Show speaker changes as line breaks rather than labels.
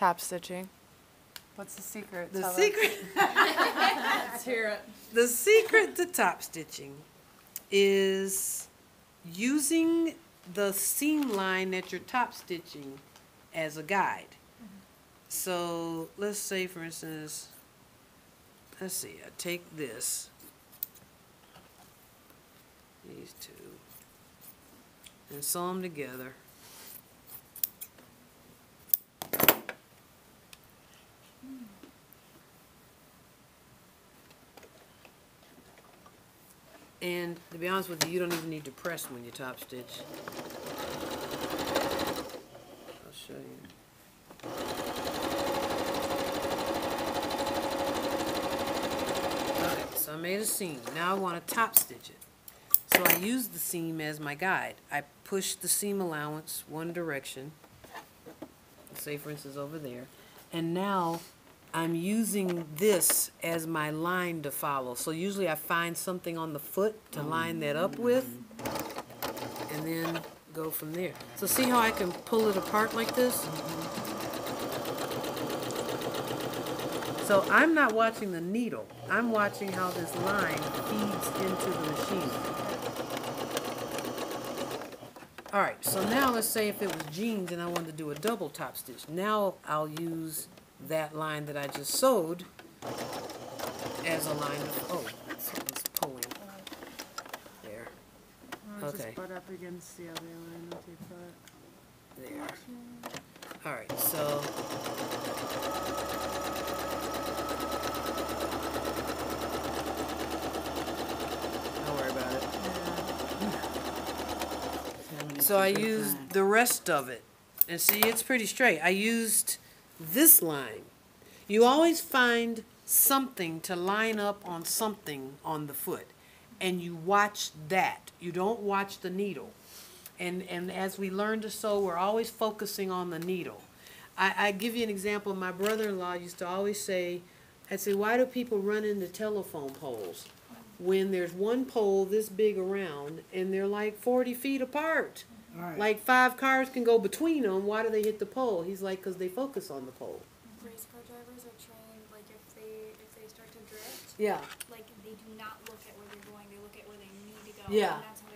Top stitching. What's the secret?
The secret.
Let's hear it.
The secret to top stitching is using the seam line that you're top stitching as a guide. So let's say, for instance, let's see, I take this, these two, and sew them together. And to be honest with you, you don't even need to press when you top stitch. I'll show you. Okay, so I made a seam. Now I want to top stitch it. So I use the seam as my guide. I push the seam allowance one direction, say for instance over there, and now I'm using this as my line to follow. So usually I find something on the foot to line that up with, and then go from there. So see how I can pull it apart like this? So I'm not watching the needle. I'm watching how this line feeds into the machine. All right, so now let's say if it was jeans and I wanted to do a double top stitch. Now I'll use that line that I just sewed as a line of, oh, something's pulling. There. Okay.
Just butt up against the other line with your foot.
There. All right, so don't worry about it. So I used the rest of it, and see, it's pretty straight. I used this line. You always find something to line up on something on the foot, and you watch that. You don't watch the needle. And as we learn to sew, we're always focusing on the needle. I give you an example. My brother-in-law used to always say, I'd say, why do people run into telephone poles when there's one pole this big around and they're like 40 feet apart?
Right.
Like 5 cars can go between them. Why do they hit the pole? He's like, because they focus on the pole.
Race car drivers are trained, like if they start to drift,
Yeah.
like they do not look at where they're going, they look at where they need to go.
Yeah.
And that's how